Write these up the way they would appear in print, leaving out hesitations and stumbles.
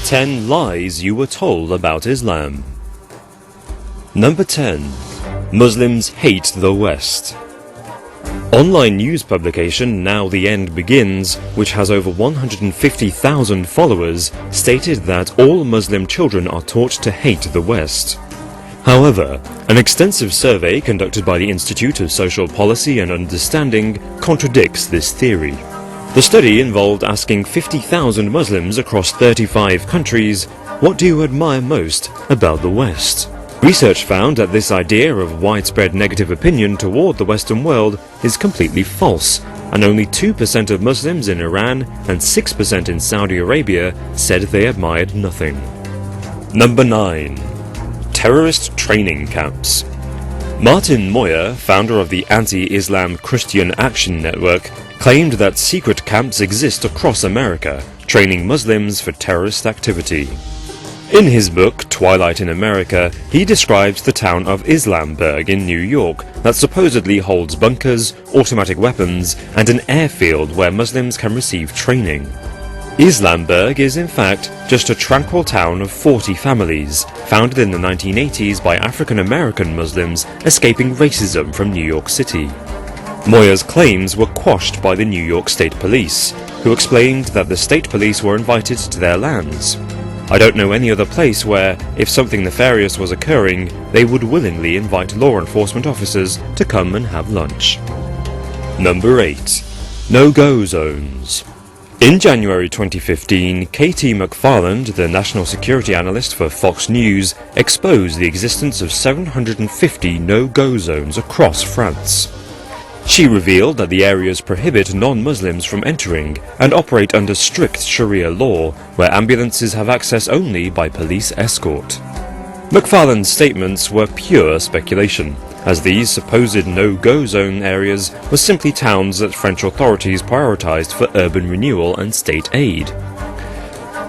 10 lies you were told about Islam. Number 10. Muslims hate the West. Online news publication Now the End Begins, which has over 150,000 followers, stated that all Muslim children are taught to hate the West. However, an extensive survey conducted by the Institute of Social Policy and Understanding contradicts this theory. The study involved asking 50,000 Muslims across 35 countries, "What do you admire most about the West?" Research found that this idea of widespread negative opinion toward the Western world is completely false, and only 2% of Muslims in Iran and 6% in Saudi Arabia said they admired nothing. Number 9. Terrorist training camps. Martin Moyer, founder of the Anti-Islam Christian Action Network, claimed that secret camps exist across America, training Muslims for terrorist activity. In his book, Twilight in America, he describes the town of Islamburg in New York that supposedly holds bunkers, automatic weapons, and an airfield where Muslims can receive training. Islamburg is in fact just a tranquil town of 40 families, founded in the 1980s by African American Muslims escaping racism from New York City. Moyer's claims were quashed by the New York State Police, who explained that the state police were invited to their lands. "I don't know any other place where, if something nefarious was occurring, they would willingly invite law enforcement officers to come and have lunch." Number 8. No-Go Zones. In January 2015, Katie McFarland, the national security analyst for Fox News, exposed the existence of 750 no-go zones across France. She revealed that the areas prohibit non-Muslims from entering and operate under strict Sharia law, where ambulances have access only by police escort. McFarland's statements were pure speculation, as these supposed no-go zone areas were simply towns that French authorities prioritized for urban renewal and state aid.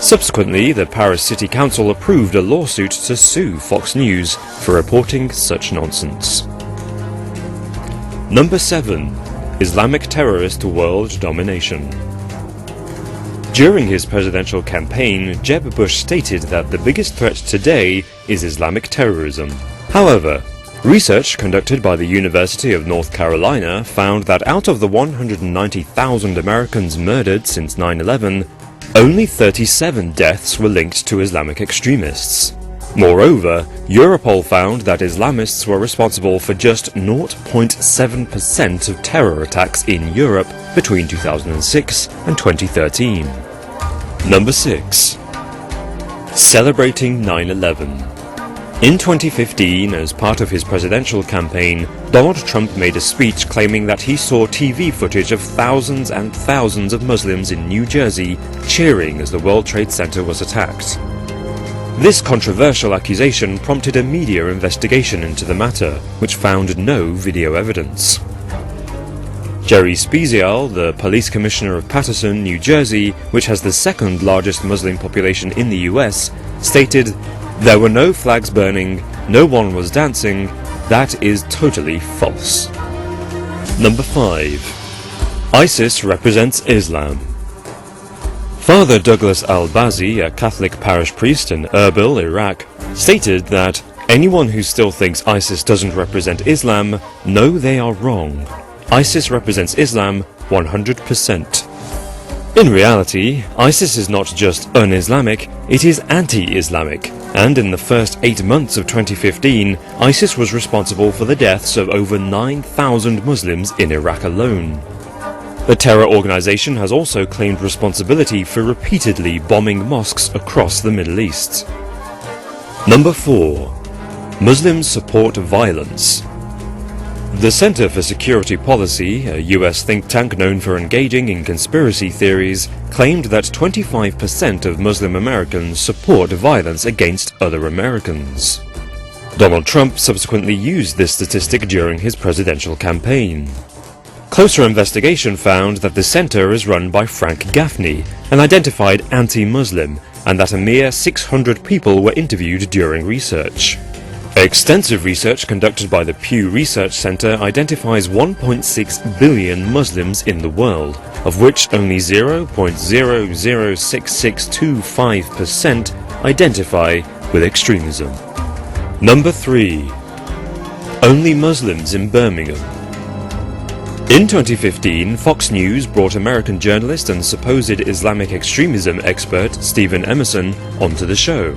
Subsequently, the Paris City Council approved a lawsuit to sue Fox News for reporting such nonsense. Number 7. Islamic terrorist world domination. During his presidential campaign, Jeb Bush stated that the biggest threat today is Islamic terrorism. However, research conducted by the University of North Carolina found that out of the 190,000 Americans murdered since 9/11, only 37 deaths were linked to Islamic extremists. Moreover, Europol found that Islamists were responsible for just 0.7% of terror attacks in Europe between 2006 and 2013. Number 6. Celebrating 9/11. In 2015, as part of his presidential campaign, Donald Trump made a speech claiming that he saw TV footage of thousands and thousands of Muslims in New Jersey cheering as the World Trade Center was attacked. This controversial accusation prompted a media investigation into the matter, which found no video evidence. Jerry Spezial, the police commissioner of Paterson, New Jersey, which has the second largest Muslim population in the US, stated, "There were no flags burning, no one was dancing, that is totally false." Number 5. ISIS represents Islam. Father Douglas al-Bazi, a Catholic parish priest in Erbil, Iraq, stated that anyone who still thinks ISIS doesn't represent Islam, no, they are wrong. ISIS represents Islam 100%. In reality, ISIS is not just un-Islamic, it is anti-Islamic, and in the first 8 months of 2015, ISIS was responsible for the deaths of over 9,000 Muslims in Iraq alone. The terror organization has also claimed responsibility for repeatedly bombing mosques across the Middle East. Number 4. Muslims support violence. The Center for Security Policy, a US think tank known for engaging in conspiracy theories, claimed that 25% of Muslim Americans support violence against other Americans. Donald Trump subsequently used this statistic during his presidential campaign. Closer investigation found that the center is run by Frank Gaffney, an identified anti-Muslim, and that a mere 600 people were interviewed during research. Extensive research conducted by the Pew Research Center identifies 1.6 billion Muslims in the world, of which only 0.006625% identify with extremism. Number 3. Only Muslims in Birmingham. In 2015, Fox News brought American journalist and supposed Islamic extremism expert Stephen Emerson onto the show.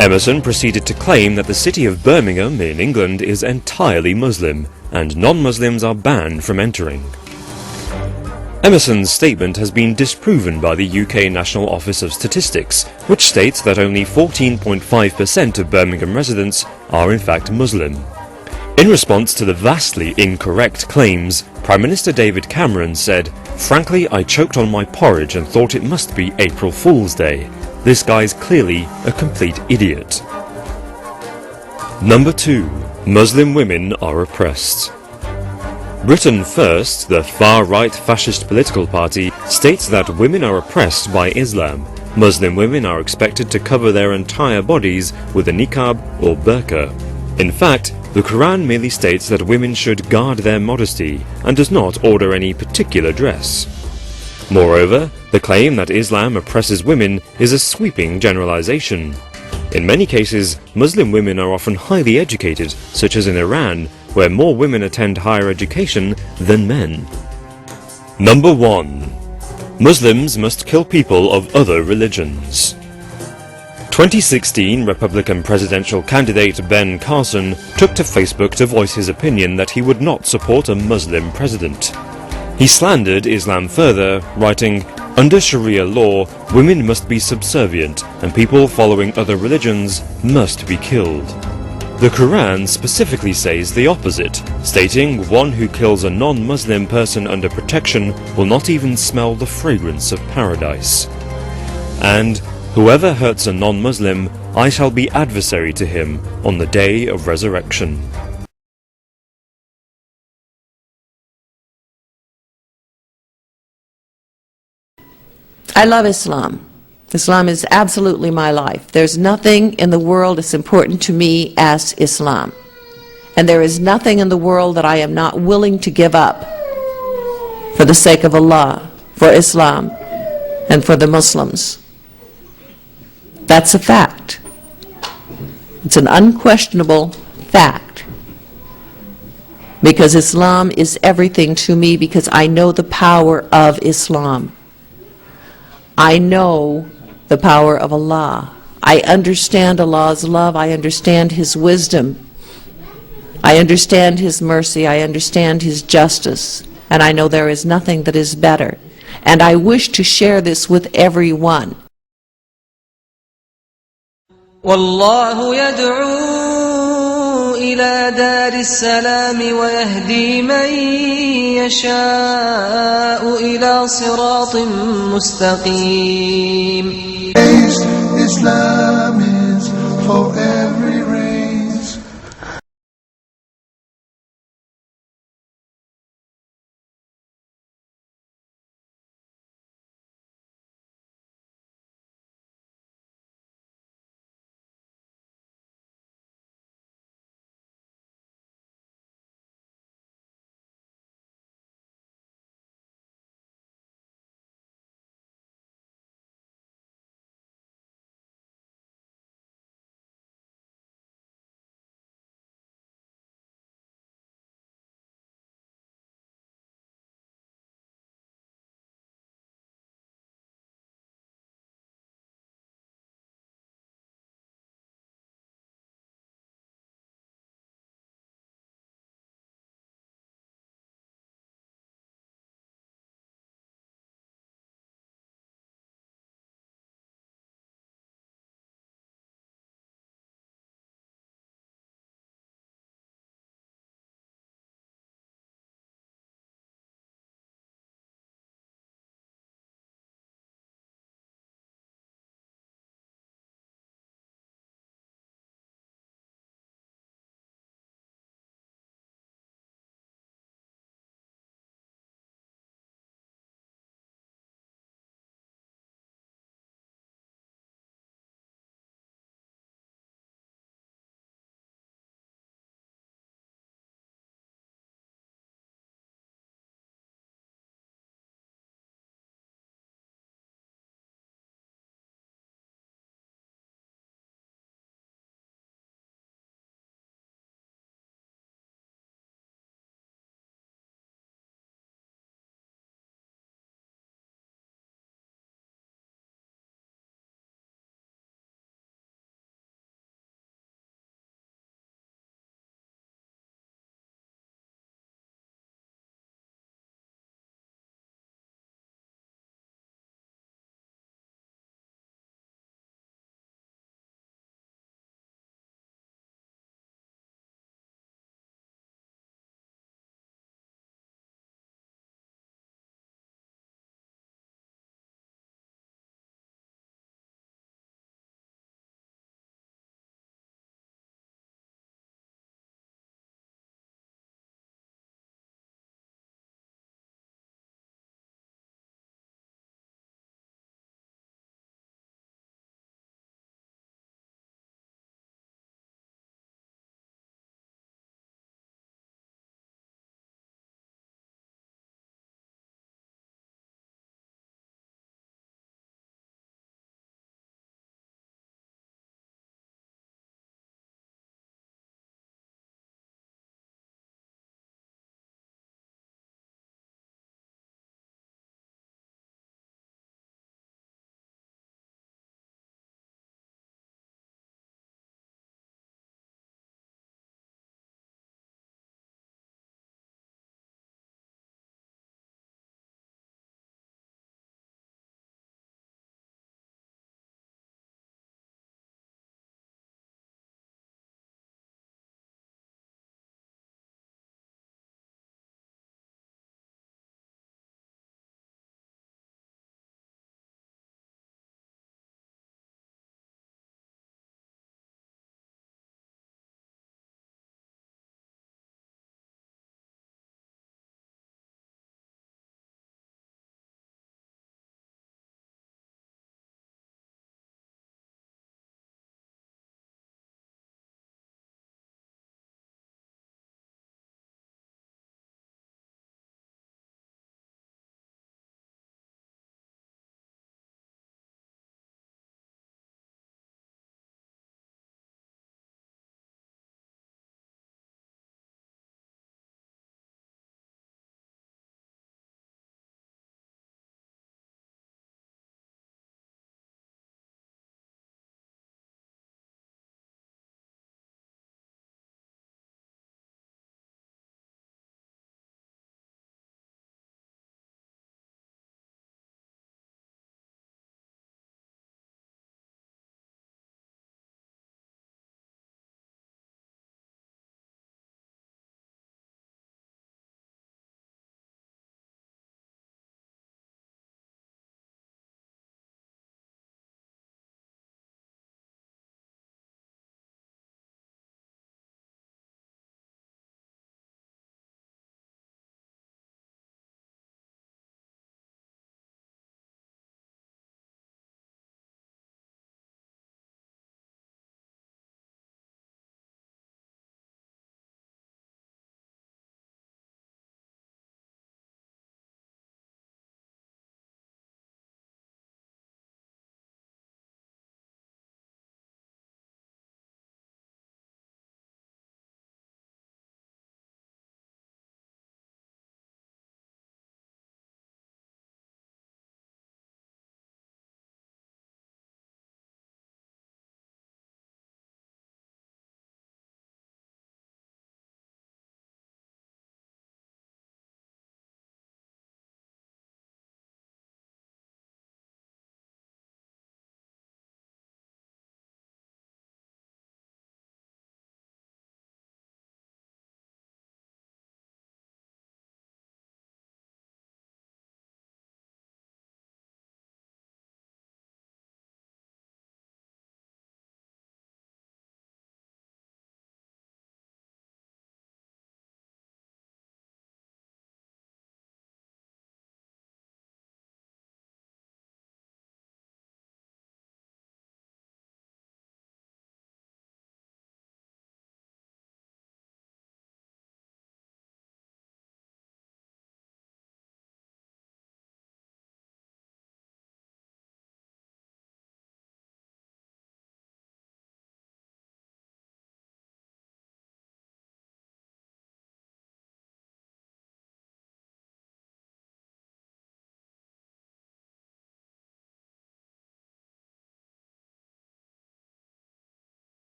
Emerson proceeded to claim that the city of Birmingham in England is entirely Muslim, and non-Muslims are banned from entering. Emerson's statement has been disproven by the UK National Office of Statistics, which states that only 14.5% of Birmingham residents are in fact Muslim. In response to the vastly incorrect claims, Prime Minister David Cameron said, "Frankly, I choked on my porridge and thought it must be April Fool's Day. This guy's clearly a complete idiot." Number 2. Muslim women are oppressed. Britain First, the far-right fascist political party, states that women are oppressed by Islam. Muslim women are expected to cover their entire bodies with a niqab or burqa. In fact, the Quran merely states that women should guard their modesty and does not order any particular dress. Moreover, the claim that Islam oppresses women is a sweeping generalization. In many cases, Muslim women are often highly educated, such as in Iran, where more women attend higher education than men. Number 1. Muslims must kill people of other religions. 2016 Republican presidential candidate Ben Carson took to Facebook to voice his opinion that he would not support a Muslim president. He slandered Islam further, writing, "Under Sharia law, women must be subservient and people following other religions must be killed." The Quran specifically says the opposite, stating one who kills a non-Muslim person under protection will not even smell the fragrance of paradise. And, "Whoever hurts a non-Muslim, I shall be adversary to him on the day of resurrection." I love Islam. Islam is absolutely my life. There's nothing in the world as important to me as Islam. And there is nothing in the world that I am not willing to give up for the sake of Allah, for Islam, and for the Muslims. That's a fact. It's an unquestionable fact. Because Islam is everything to me, because I know the power of Islam. I know the power of Allah. I understand Allah's love. I understand His wisdom. I understand His mercy. I understand His justice. And I know there is nothing that is better. And I wish to share this with everyone. والله يدعو إلى دار السلام ويهدي من يشاء إلى صراط مستقيم. Islam is for every